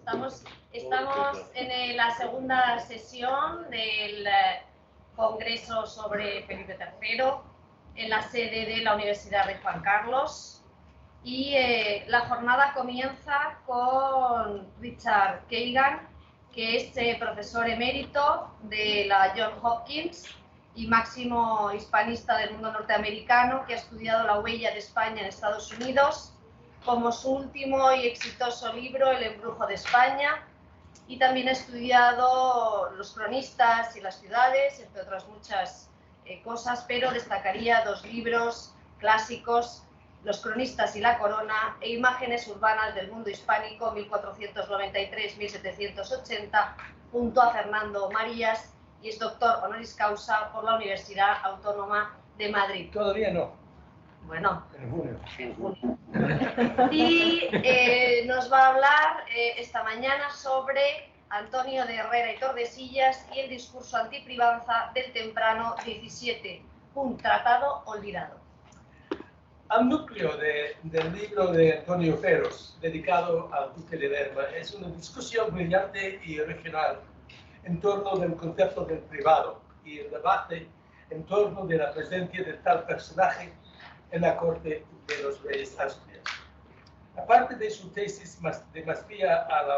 Estamos en la segunda sesión del Congreso sobre Felipe III, en la sede de la Universidad de Juan Carlos. Y la jornada comienza con Richard Kagan, que es profesor emérito de la Johns Hopkins y máximo hispanista del mundo norteamericano, que ha estudiado la huella de España en Estados Unidos, como su último y exitoso libro, El embrujo de España, y también ha estudiado los cronistas y las ciudades, entre otras muchas cosas, pero destacaría dos libros clásicos, Los cronistas y la corona e Imágenes urbanas del mundo hispánico 1493-1780, junto a Fernando Marías, y es doctor honoris causa por la Universidad Autónoma de Madrid. Todavía no. Bueno, en junio. En junio. Y nos va a hablar esta mañana sobre Antonio de Herrera y Tordesillas y el discurso antiprivanza del temprano 17, un tratado olvidado. Al núcleo del libro de Antonio Ferros, dedicado al duque de Lerma, es una discusión brillante y original en torno del concepto del privado y el debate en torno de la presencia de tal personaje en la corte de los reyes Asturias. Aparte de su tesis de maestría a la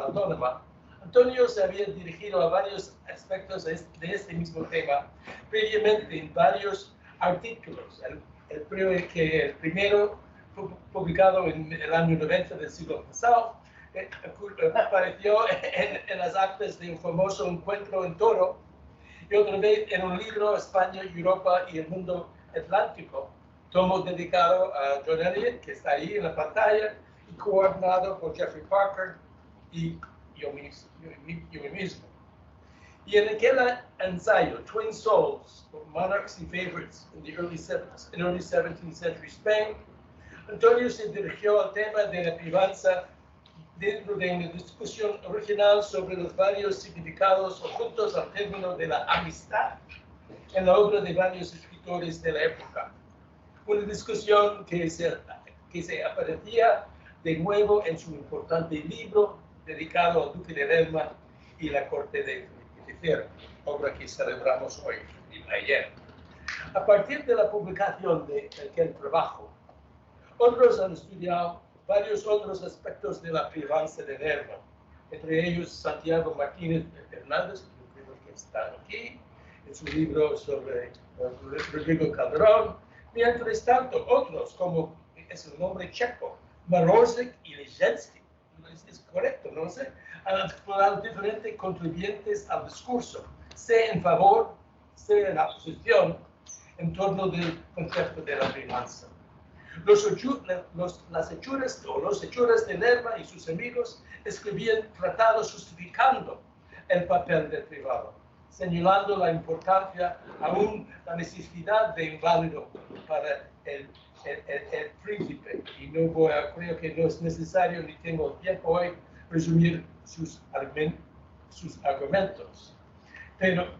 autónoma, Antonio se había dirigido a varios aspectos de este mismo tema previamente en varios artículos. El primero, publicado en el año 90 del siglo pasado, apareció en las actas de un famoso encuentro en Toro, y otra vez en un libro, España, Europa y el mundo atlántico, tomo dedicado a John Eliot, que está ahí en la pantalla, y coordinado por Jeffrey Parker y yo mismo. Y en aquel ensayo, Twin Souls, Monarchs and Favorites in the early 17th century Spain, Antonio se dirigió al tema de la privanza dentro de una discusión original sobre los varios significados ocultos al término de la amistad en la obra de varios escritores de la época. Una discusión que se aparecía de nuevo en su importante libro dedicado al duque de Lerma y la corte de Felipe III, obra que celebramos hoy y ayer. A partir de la publicación de aquel trabajo, otros han estudiado varios otros aspectos de la privanza de Lerma, entre ellos Santiago Martínez Fernández, que están aquí, en su libro sobre Rodrigo Calderón. Mientras tanto, otros, como es el nombre checo, Marozic y Leszczynski, es correcto, no sé, han explorado diferentes contribuyentes al discurso, sea en favor, sea en oposición, en torno del concepto de la privanza. Los hechuras de Lerma y sus amigos escribían tratados justificando el papel del privado, señalando la importancia, aún la necesidad de inválido para el príncipe. Y creo que no es necesario, ni tengo tiempo hoy, resumir sus argumentos. Pero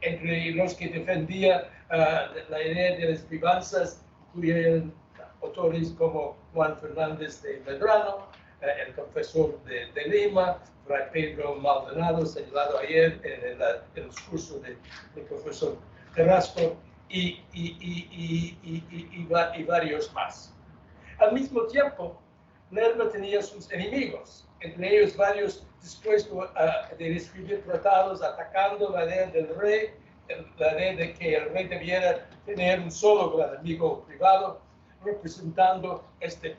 entre los que defendían la idea de las privanzas, incluyen autores como Juan Fernández de Medrano, el confesor de Lima, Fray Pedro Maldonado, señalado ayer en el discurso del profesor Carrasco, y varios más. Al mismo tiempo, Lerma tenía sus enemigos, entre ellos varios dispuestos de escribir tratados atacando la idea del rey, la idea de que el rey debiera tener un solo gran amigo privado, representando este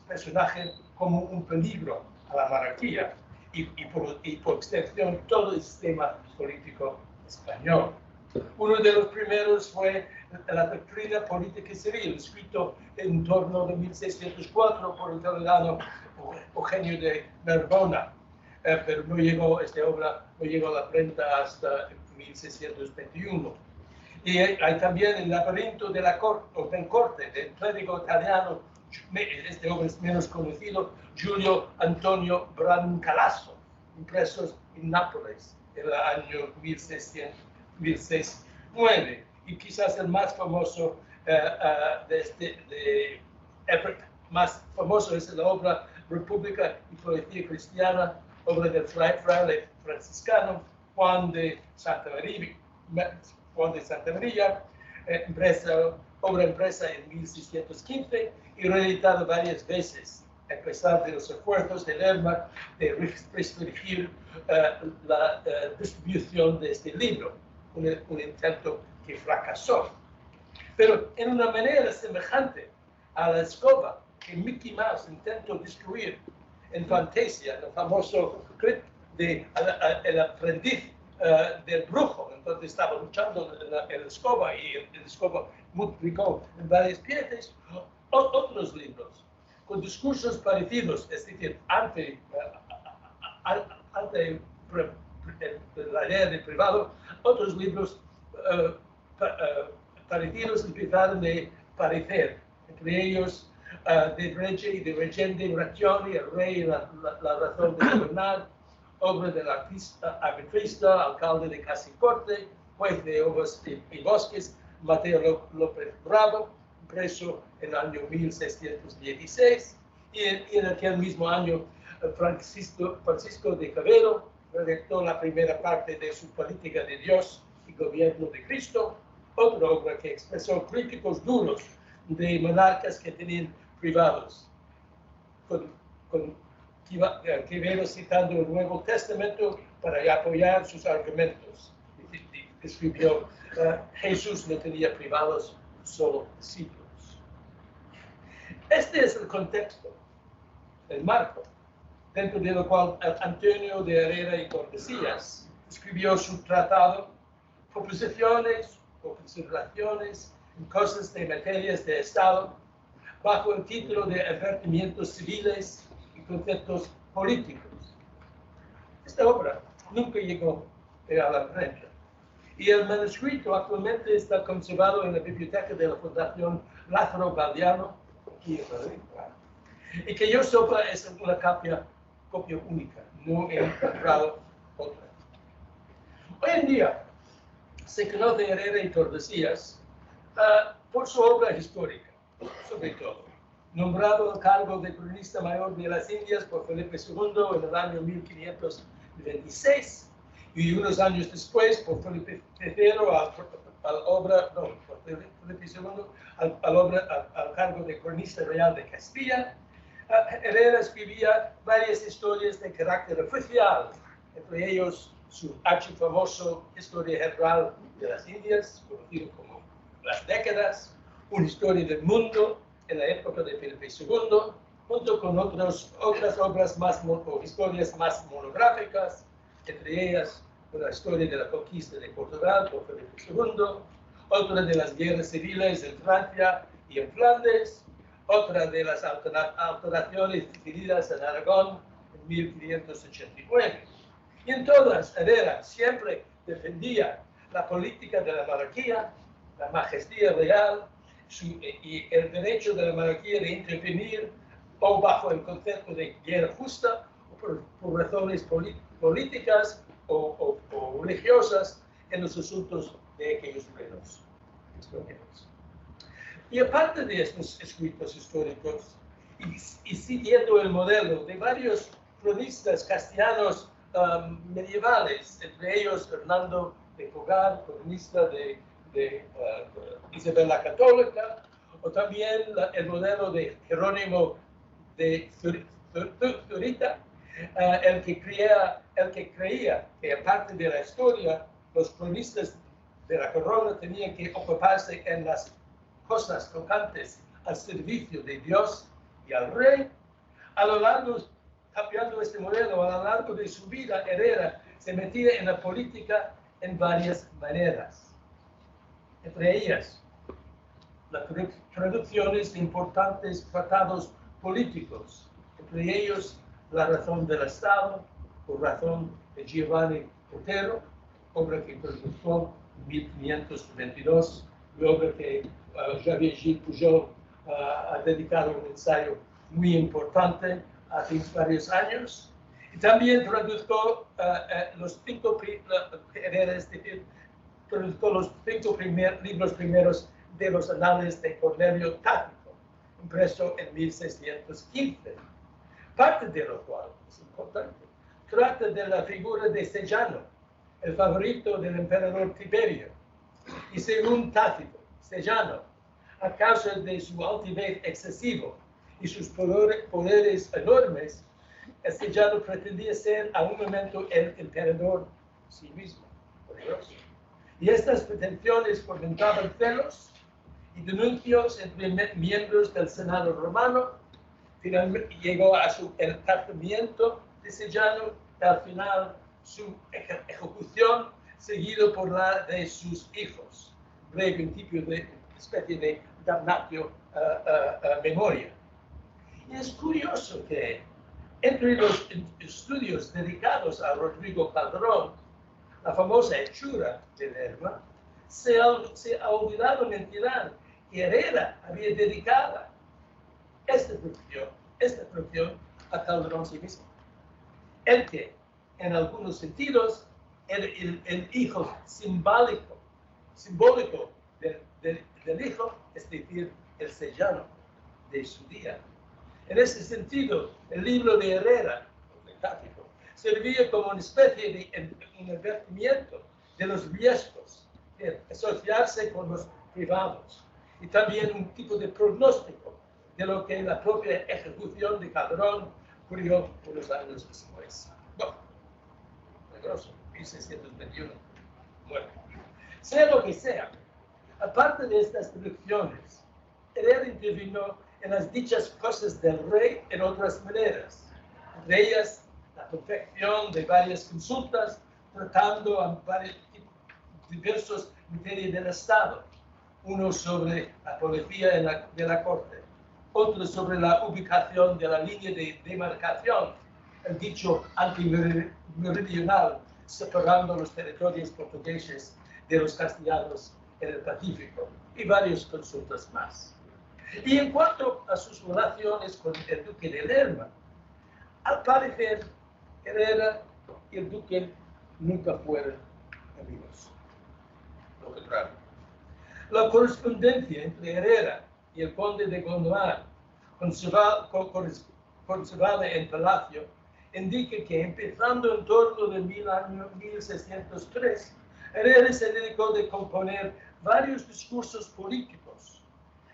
personaje como un peligro a la monarquía y por extensión todo el sistema político español. Uno de los primeros fue la doctrina política y civil, escrito en torno de 1604 por el toledano Eugenio de Narbona, pero no llegó, esta obra no llegó a la prenta hasta 1621. Y hay también el laberinto de la corte, del clérigo italiano, este hombre es menos conocido, Giulio Antonio Brancalasso, impresos en Nápoles en el año 1609. Y quizás el más famoso más famoso es la obra República y Policía Cristiana, obra del fraile franciscano Juan de Santa María, obra impresa en 1615 y reeditada varias veces, a pesar de los esfuerzos de Lerma de restringir la distribución de este libro, un intento que fracasó. Pero en una manera semejante a la escoba que Mickey Mouse intentó destruir en Fantasia, el famoso clip de el aprendiz del brujo, entonces estaba luchando en la escoba y el escoba multiplicó en varias piezas. Otros libros con discursos parecidos, es decir, ante la idea del privado, otros libros parecidos empezaron a aparecer, entre ellos de Regge y de Regende, Ragioni, el rey y la razón de gobernar, obra del arbitrista, alcalde de Casicorte, juez de obras y bosques, Mateo López Bravo, preso en el año 1616, y en aquel mismo año Francisco de Quevedo redactó la primera parte de su Política de Dios y Gobierno de Cristo, otra obra que expresó críticos duros de monarcas que tenían privados, con Quevedo citando el Nuevo Testamento para apoyar sus argumentos. Escribió, Jesús no tenía privados, solo discípulos. Este es el contexto, el marco, dentro de lo cual Antonio de Herrera y Tordesillas escribió su tratado Proposiciones o consideraciones en cosas de materias de Estado, bajo el título de Advertimientos civiles y conceptos políticos. Esta obra nunca llegó a la prensa y el manuscrito actualmente está conservado en la biblioteca de la Fundación Lázaro Galdiano, aquí en Madrid, y que yo sepa es una copia única, no he encontrado otra. Hoy en día se conoce Herrera y Tordesillas por su obra histórica, sobre todo. Nombrado al cargo de cronista mayor de las Indias por Felipe II en el año 1526 y unos años después por Felipe III al cargo de cronista real de Castilla, Herrera escribía varias historias de carácter oficial, entre ellos su archifamoso Historia General de las Indias, conocido como Las Décadas, una historia del mundo en la época de Felipe II, junto con otras obras o historias más monográficas, entre ellas una historia de la conquista de Portugal por Felipe II, otra de las guerras civiles en Francia y en Flandes, otra de las alteraciones decididas en Aragón en 1589. Y en todas, Herrera siempre defendía la política de la monarquía, la majestía real y el derecho de la monarquía de intervenir o bajo el concepto de guerra justa o por razones políticas o religiosas en los asuntos de aquellos reinos extranjeros. Y aparte de estos escritos históricos y siguiendo el modelo de varios cronistas castellanos medievales, entre ellos Hernando de Cogar, cronista de Isabel la Católica, o también el modelo de Jerónimo de Zurita, el que creía que aparte de la historia, los cronistas de la corona tenían que ocuparse en las cosas tocantes al servicio de Dios y al rey. A lo largo, cambiando este modelo, a lo largo de su vida, Herrera se metía en la política en varias maneras. Entre ellas, las traducciones de importantes tratados políticos, entre ellos La razón del Estado, o Razón de Giovanni Botero, obra que produjo en 1522, y obra que Xavier Gilles Pujol ha dedicado un ensayo muy importante hace varios años. Y también tradujo los 5 libros primeros de los Anales de Cornelio Tácito, impreso en 1615. parte de lo cual es importante. Trata de la figura de Sejano, el favorito del emperador Tiberio, y según Tácito, Sejano, a causa de su altivez excesivo y sus poderes enormes, Sejano pretendía ser a un momento el emperador sí mismo, poderoso. Y estas pretensiones fomentaban celos y denuncios entre miembros del Senado romano. Finalmente llegó a su encarcelamiento de Sejano y al final su ejecución, seguido por la de sus hijos, breve principio de especie de damnatio memoria. Y es curioso que entre los estudios dedicados a Rodrigo Calderón, la famosa hechura de Lerma, se ha olvidado mencionar que Herrera había dedicado esta producción a Calderón sí mismo. El que, en algunos sentidos, era el hijo simbólico del hijo, es decir, el Sejano de su día. En ese sentido, el libro de Herrera, servía como una especie de un advertimiento de los riesgos de asociarse con los privados y también un tipo de pronóstico de lo que la propia ejecución de Calderón ocurrió unos años después. Bueno, peligroso, 1621, muerte. Sea lo que sea, aparte de estas traducciones, Herrera intervino en las dichas cosas del rey en otras maneras, entre ellas la confección de varias consultas tratando a diversos materias del Estado, uno sobre la policía de la corte, otro sobre la ubicación de la línea de demarcación, el dicho antimeridional, separando los territorios portugueses de los castellanos en el Pacífico, y varias consultas más. Y en cuanto a sus relaciones con el duque de Lerma, al parecer, Herrera y el duque nunca fueron amigos. Lo contrario. La correspondencia entre Herrera y el conde de Gondomar, conservada en Palacio, indica que empezando en torno del año 1603, Herrera se dedicó a componer varios discursos políticos,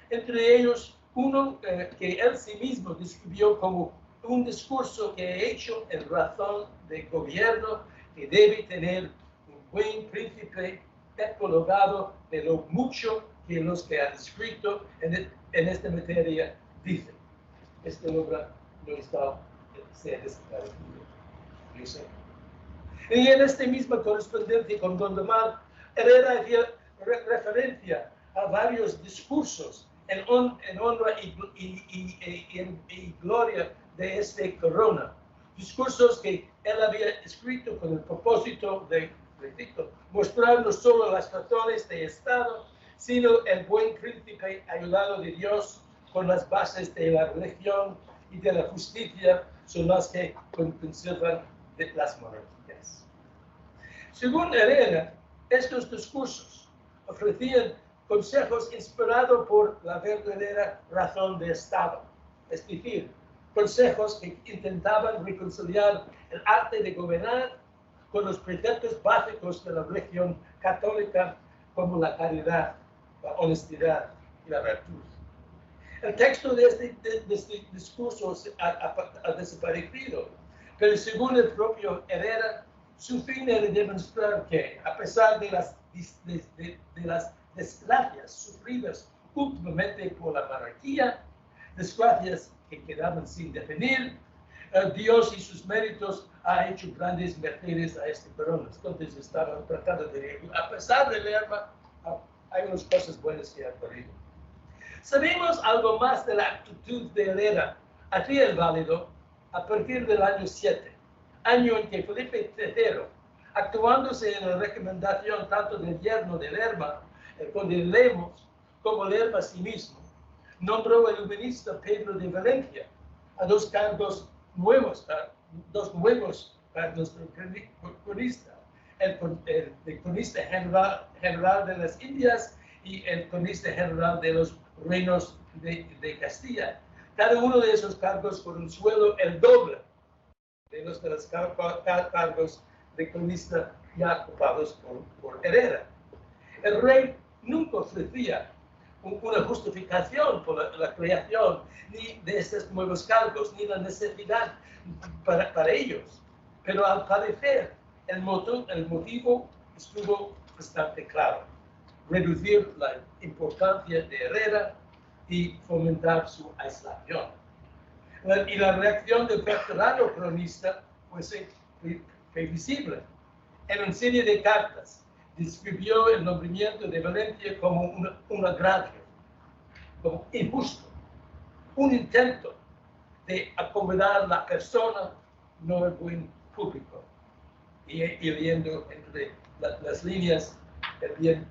entre ellos uno que él sí mismo describió como un discurso que he hecho en razón del gobierno que debe tener un buen príncipe epilogado de lo mucho que los que han escrito en esta materia dicen. Esta obra no está, se ha desaparecido, yo sé. Y en esta misma correspondencia con Gondomar, Herrera hacía referencia a varios discursos en honra y gloria de este corona. Discursos que él había escrito con el propósito de, repito, mostrar no solo las razones de Estado, sino el buen príncipe ayudado de Dios con las bases de la religión y de la justicia son las que conservan las monarquías. Según Herrera, estos discursos ofrecían consejos inspirados por la verdadera razón de Estado, es decir, consejos que intentaban reconciliar el arte de gobernar con los preceptos básicos de la religión católica como la caridad, la honestidad y la virtud. El texto de este discurso ha desaparecido, pero según el propio Herrera, su fin era demostrar que, a pesar de las desgracias sufridas últimamente por la monarquía, desgracias que quedaban sin definir, Dios y sus méritos ha hecho grandes mercedes a este corona. Entonces estaban tratando de, a pesar de Lerma, hay unas cosas buenas que han ocurrido. Sabemos algo más de la actitud de Herrera hacia el válido a partir del año 7, año en que Felipe III, actuándose en la recomendación tanto del yerno de Lerma, el conde de Lemos, como Lerma a sí mismo, nombró al humanista Pedro de Valencia a dos cargos nuevos para nuestro cronista, el cronista general de las Indias y el cronista general de los reinos de Castilla, cada uno de esos cargos por un sueldo el doble de los cargos de cronista ya ocupados por Herrera. El rey nunca ofrecía una justificación por la creación ni de estos nuevos cargos, ni la necesidad para ellos. Pero al parecer el motivo estuvo bastante claro: reducir la importancia de Herrera y fomentar su aislación. Y la reacción del veterano cronista fue previsible. En una serie de cartas describió el nombramiento de Valencia como un agravio, como injusto, un intento de acomodar la persona, no el buen público, y leyendo entre las líneas el bien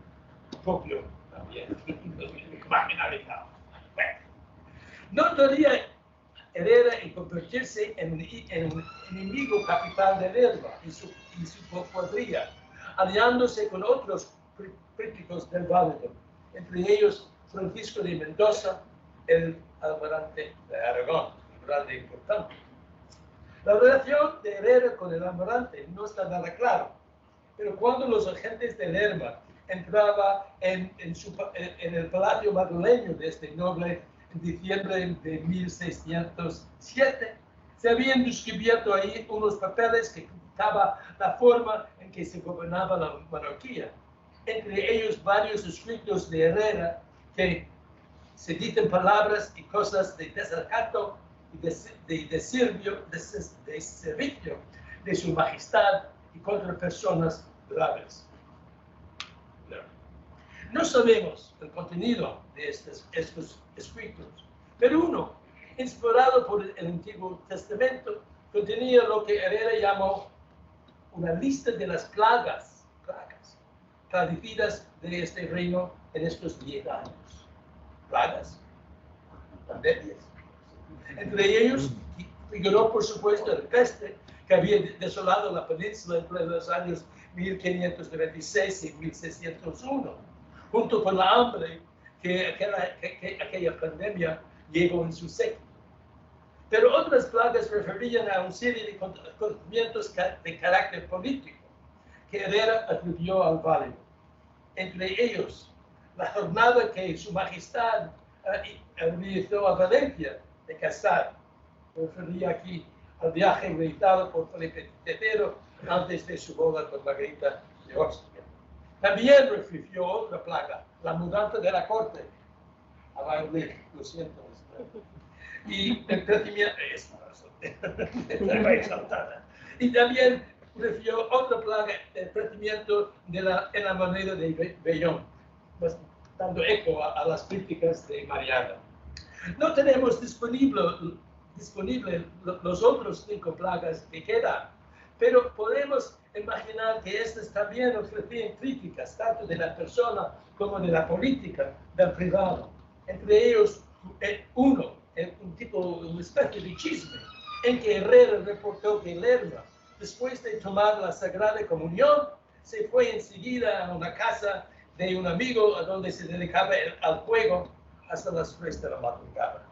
propio también. No todavía Herrera en convertirse en un enemigo capital de Lerma y su cuadrilla, aliándose con otros críticos del Válido, entre ellos Francisco de Mendoza, el almirante de Aragón, un grande importante. La relación de Herrera con el almirante no está nada claro, pero cuando los agentes de Lerma entraban en el palacio madrileño de este noble en diciembre de 1607, se habían descubierto ahí unos papeles que criticaban la forma en que se gobernaba la monarquía. Entre ellos varios escritos de Herrera que se dicen palabras y cosas de desacato y de servicio de su majestad y contra personas graves. No sabemos el contenido de estos escritos, pero uno, inspirado por el Antiguo Testamento, contenía lo que Herrera llamó una lista de las plagas padecidas de este reino en estos 10 años. Plagas, pandemias. Entre ellos figuró, por supuesto, el peste que había desolado la península entre los años 1596 y 1601, junto con la hambre que aquella pandemia llevó en su séquito. Pero otras plagas referían a una serie de acontecimientos de carácter político que Herrera atribuyó al Válido. Entre ellos, la jornada que su majestad realizó a Valencia de casar. Refería aquí al viaje realizado por Felipe III antes de su boda con Margarita de Austria. También refirió otra plaga, la mudanza de la corte a Valladolid, lo siento. Y el crecimiento, y también refirió otra plaga, el crecimiento en la moneda de Bellón, pues, dando eco a las críticas de Mariana. No tenemos disponible los otros 5 plagas que quedan, pero podemos imaginar que estas también ofrecían críticas tanto de la persona como de la política del privado. Entre ellos, una especie de chisme, en que Herrera reportó que Lerma, después de tomar la Sagrada Comunión, se fue enseguida a una casa de un amigo a donde se dedicaba al juego hasta las 3 de la madrugada.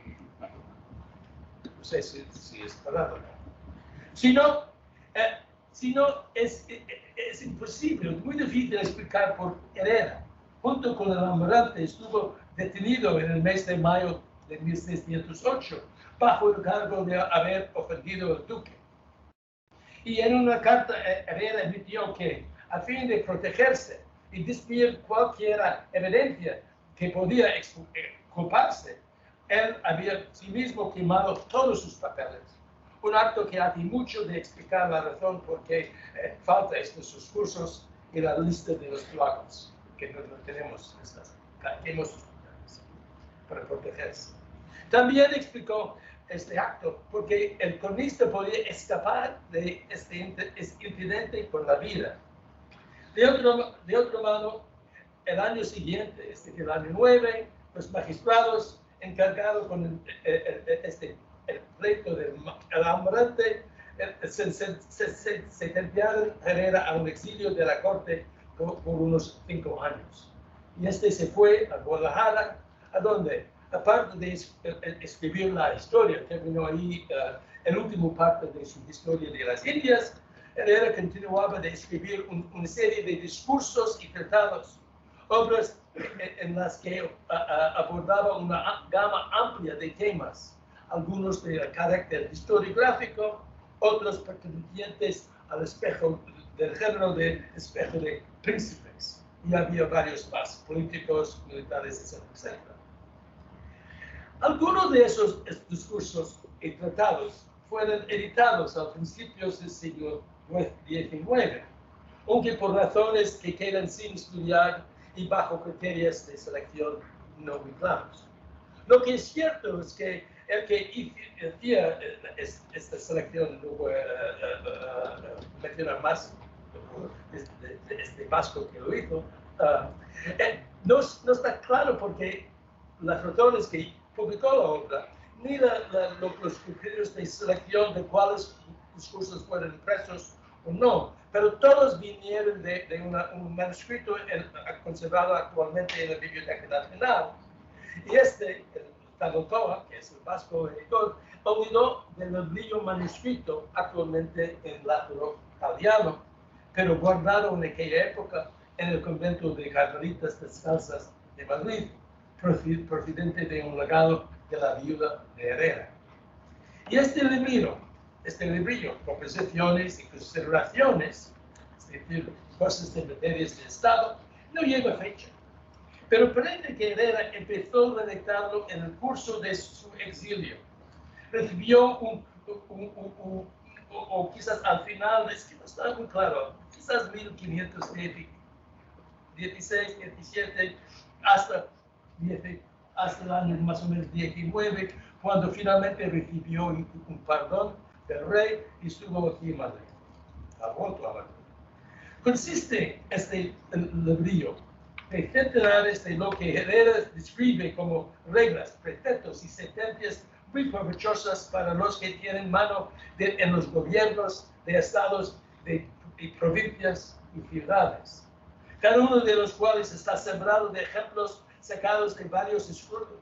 No sé si es verdad o no. Si no, es imposible, es muy difícil explicar por Herrera. Junto con el almirante estuvo detenido en el mes de mayo de 1608 bajo el cargo de haber ofendido al duque. Y en una carta Herrera admitió que, a fin de protegerse y destruir cualquier evidencia que podía culparse, él había sí mismo quemado todos sus papeles. Un acto que hace mucho de explicar la razón por qué falta estos discursos y la lista de los plagas que no tenemos para protegerse. También explicó este acto porque el cronista podía escapar de este incidente con la vida. De otro modo, el año siguiente, el año 9, los magistrados encargados con el pleito del almirante sentenciaron a Herrera a un exilio de la corte por unos 5 años. Y se fue a Guadalajara, a donde, aparte de escribir la historia, terminó ahí el último parte de su historia de las Indias. Herrera continuaba de escribir una serie de discursos y tratados, obras en las que abordaba una gama amplia de temas, algunos de carácter historiográfico, otros pertenecientes al espejo del género de espejo de príncipes, y había varios más, políticos, militares, etcétera. Algunos de esos discursos y tratados fueron editados a principios del siglo XIX, aunque por razones que quedan sin estudiar y bajo criterios de selección no muy claros. Lo que es cierto es que el que hacía esta selección, no voy a mencionar más, este vasco que lo hizo, no está claro porque las razones que publicó la obra, ni los criterios de selección de cuáles discursos fueron impresos o no, pero todos vinieron de un manuscrito conservado actualmente en la Biblioteca Nacional. Y Tagotoa, que es el vasco editor, olvidó del librillo manuscrito actualmente en latino-italiano, pero guardado en aquella época en el convento de Carmelitas Descalzas de Madrid, procedente de un legado de la viuda de Herrera. Y este librillo, proposiciones y consideraciones, es decir, cosas de materias de Estado, no lleva fecha. Pero parece que Herrera empezó a redactarlo en el curso de su exilio. Recibió o quizás al final, es que no está muy claro, quizás 1516, 17, hasta el año más o menos 19, cuando finalmente recibió un perdón del rey y estuvo aquí en Madrid. Ha vuelto a Madrid. Consiste este librillo de centenares de lo que Herrera describe como reglas, preceptos y sentencias muy provechosas para los que tienen mano en los gobiernos de estados, de provincias y ciudades, cada uno de los cuales está sembrado de ejemplos sacados de varios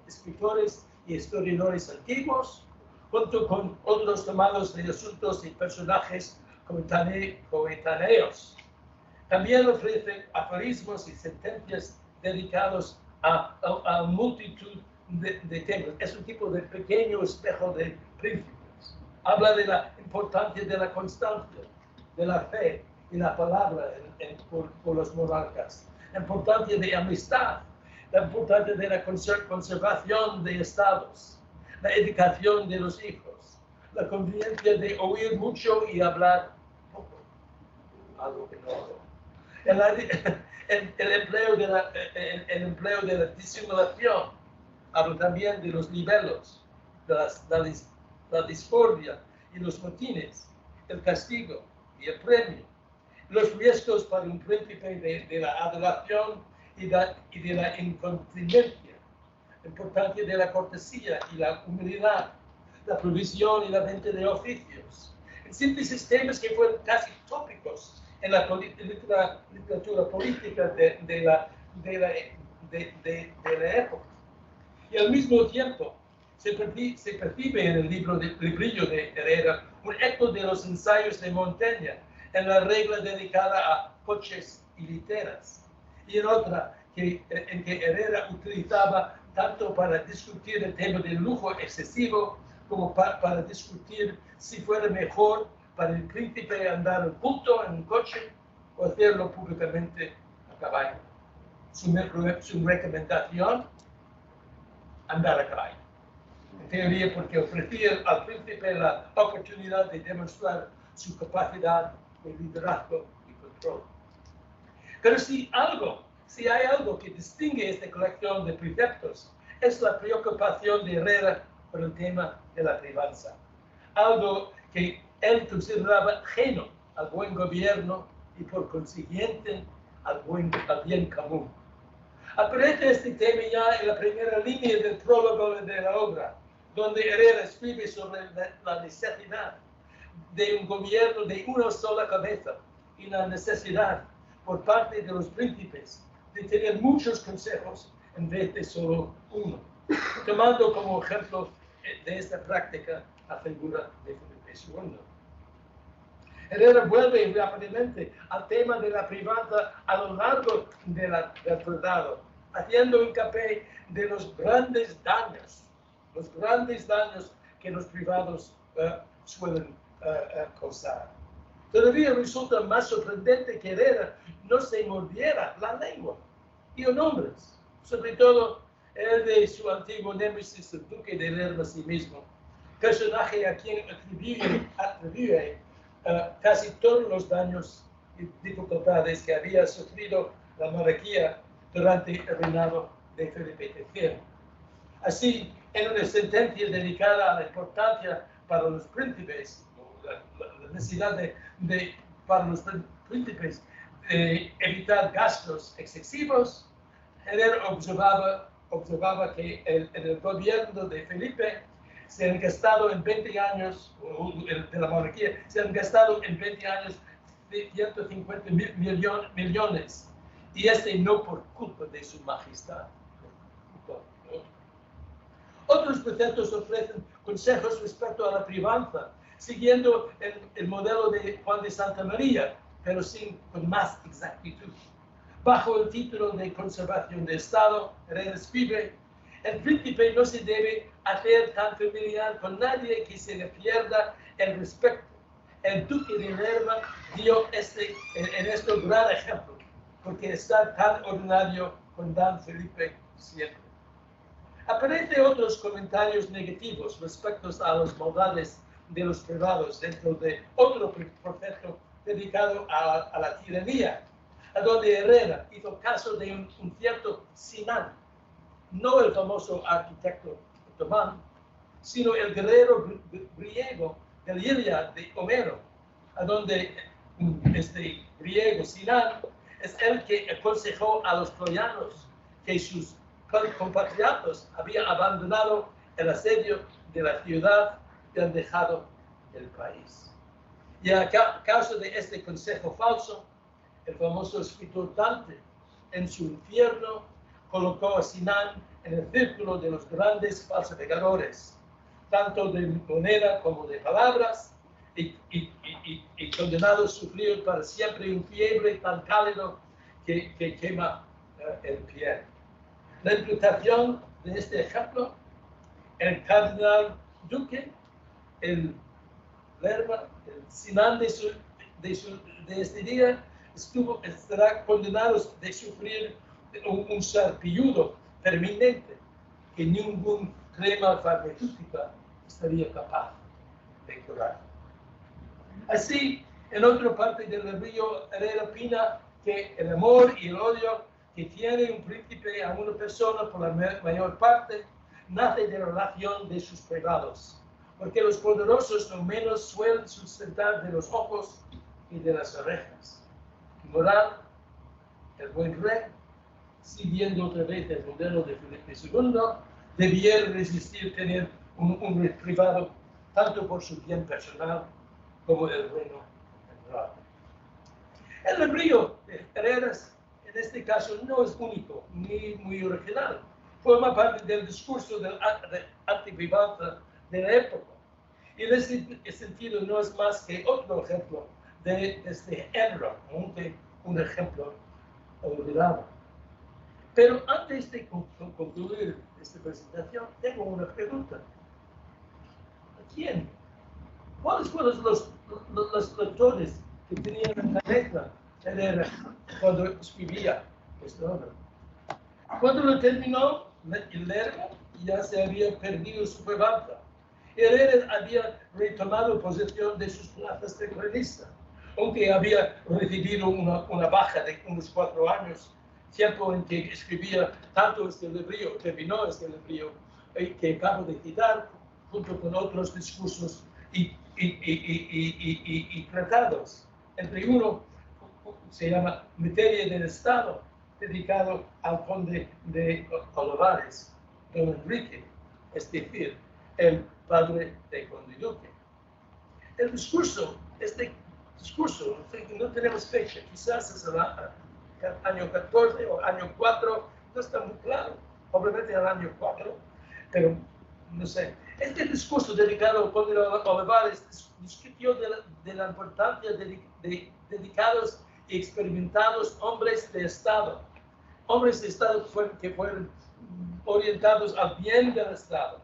escritores y historiadores antiguos, junto con otros tomados de asuntos y personajes coetáneos. También ofrece aforismos y sentencias dedicados a multitud de temas. Es un tipo de pequeño espejo de príncipes. Habla de la importancia de la constancia, de la fe y la palabra por los monarcas, la importancia de amistad, la importancia de la conservación de estados, la educación de los hijos, la conveniencia de oír mucho y hablar poco, algo que no. El empleo de la disimulación, hablo también de los niveles, de la discordia y los motines, el castigo y el premio, los riesgos para un príncipe de la adoración y de la incontinencia, la importancia de la cortesía y la humildad, la provisión y la venta de oficios. En síntesis, temas que fueron casi tópicos en la literatura política de la época. Y al mismo tiempo se percibe en el librillo de Herrera un eco de los ensayos de Montaigne en la regla dedicada a coches y literas, y en otra en que Herrera utilizaba tanto para discutir el tema del lujo excesivo como para discutir si fuera mejor para el príncipe andar oculto en un coche o hacerlo públicamente a caballo. Su recomendación, andar a caballo. En teoría, porque ofrecía al príncipe la oportunidad de demostrar su capacidad de liderazgo y control. Pero si hay algo que distingue esta colección de preceptos, es la preocupación de Herrera por el tema de la privanza, algo que él consideraba ajeno al buen gobierno y por consiguiente al bien común. Aparece este tema ya en la primera línea del prólogo de la obra, donde Herrera escribe sobre la necesidad de un gobierno de una sola cabeza y la necesidad por parte de los príncipes de tener muchos consejos en vez de solo uno. tomando como ejemplo de esta práctica la figura de Felipe II. Herrera vuelve rápidamente al tema de la privanza a lo largo del tratado, haciendo hincapié de los grandes daños que los privados suelen causar. Todavía resulta más sorprendente que Herrera no se mordiera la lengua y los nombres, sobre todo el de su antiguo némesis, el duque de Lerma a sí mismo, personaje a quien atribuye casi todos los daños y dificultades que había sufrido la monarquía durante el reinado de Felipe III. Así, en una sentencia dedicada a la importancia para los príncipes, la necesidad para los príncipes de evitar gastos excesivos, Herrera observaba que en el gobierno de Felipe se han gastado en 20 años, de la monarquía, se han gastado en 20 años 150 millones, y no por culpa de su majestad. Otros preceptos ofrecen consejos respecto a la privanza, siguiendo el modelo de Juan de Santa María, pero con más exactitud. Bajo el título de conservación de Estado, Herrera escribe: el príncipe no se debe hacer tan familiar con nadie que se le pierda el respeto. El duque de Lerma dio en esto gran ejemplo, porque está tan ordinario con Dan Felipe siempre. Aparecen otros comentarios negativos respecto a las maldades de los privados dentro de otro proceso dedicado a la tiranía, a donde Herrera hizo caso de un cierto Sinan, no el famoso arquitecto otomano, sino el guerrero griego del Iliad de Homero, a donde este griego Sinan es el que aconsejó a los troyanos que sus compatriotas habían abandonado el asedio de la ciudad y han dejado el país. Y a causa de este consejo falso, el famoso escritor Dante, en su infierno, colocó a Sinan en el círculo de los grandes falsificadores, tanto de moneda como de palabras, y condenado a sufrir para siempre un fiebre tan cálido que quema el piel. La imputación de este ejemplo, el cardenal duque, el Lerma, el Sinan de este día, estará condenado a sufrir un sarpullido permanente que ningún crema farmacéutica estaría capaz de curar. Así, en otra parte del libro, Herrera opina que el amor y el odio que tiene un príncipe a una persona por la mayor parte nace de la relación de sus privados, porque los poderosos no menos suelen sustentar de los ojos y de las orejas. Moral, el buen rey, siguiendo otra vez el modelo de Felipe II, debiera resistir tener un privado tanto por su bien personal como el reino general. El libro de Herrera, en este caso, no es único ni muy original. Forma parte del discurso de antiprivanza de la época. Y en ese sentido no es más que otro ejemplo de este Enron, aunque un ejemplo olvidado. Pero antes de concluir esta presentación, tengo una pregunta. ¿A quién? ¿Cuáles fueron los lectores que tenían en la cabeza Herrera cuando escribía esta obra? Cuando lo terminó, Lerma ya se había perdido su privanza. Herrera había retomado posesión de sus plazas de cronista, aunque había recibido una baja de unos 4 años, tiempo en que escribía tanto este libro, terminó este libro que acabo de citar, junto con otros discursos y tratados. Entre uno se llama Materia del Estado, dedicado al conde de Olivares, don Enrique, es decir, el padre de conde duque. El discurso, este discurso, no tenemos fecha, quizás es el año 14 o año 4, no está muy claro, probablemente el año 4, pero no sé. Este discurso dedicado a Conde Olivares discutió de la importancia de dedicados y experimentados hombres de Estado que fueron orientados al bien del Estado.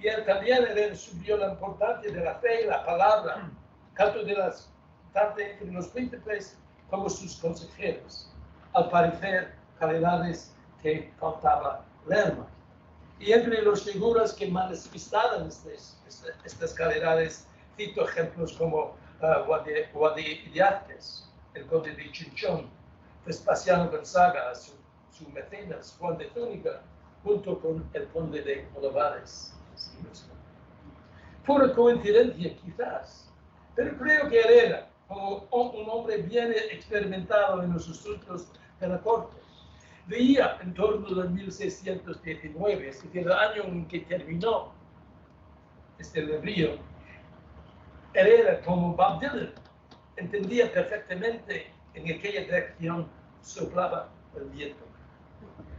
Y él también subió la importancia de la fe y la palabra, tanto entre los príncipes como sus consejeros. Al parecer, calidades que faltaba Lerma. Y entre las figuras que manifestaban estas calidades, cito ejemplos como Guadalláquez, el conde de Chinchón, Vespasiano Gonzaga, su mecenas, Juan de Zúñiga, junto con el conde de Olivares. Pura coincidencia quizás, pero creo que Herrera, como un hombre bien experimentado en los asuntos de la corte, veía en torno de 1619, es decir, el año en que terminó este libro, Herrera como Bob Dylan entendía perfectamente en aquella dirección soplaba el viento.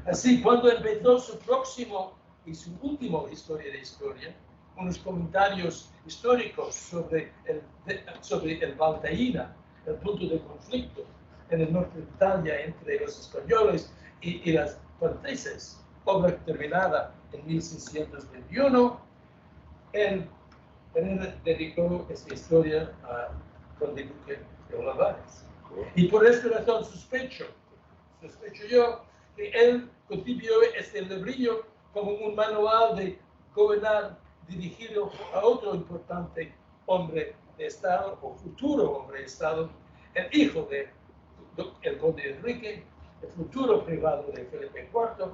Así, cuando empezó su próximo y su último historia de historia, unos comentarios históricos sobre el Valteína, el punto de conflicto en el norte de Italia entre los españoles y los franceses, obra terminada en 1621, él dedicó esta historia a Conde Duque de Olivares. Y por esta razón sospecho yo que él concibió este librillo como un manual de gobernar dirigido a otro importante hombre de Estado o futuro hombre de Estado, el hijo del conde Enrique, el futuro privado de Felipe IV,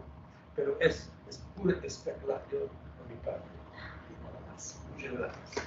pero es pura especulación de mi parte. Muchas gracias.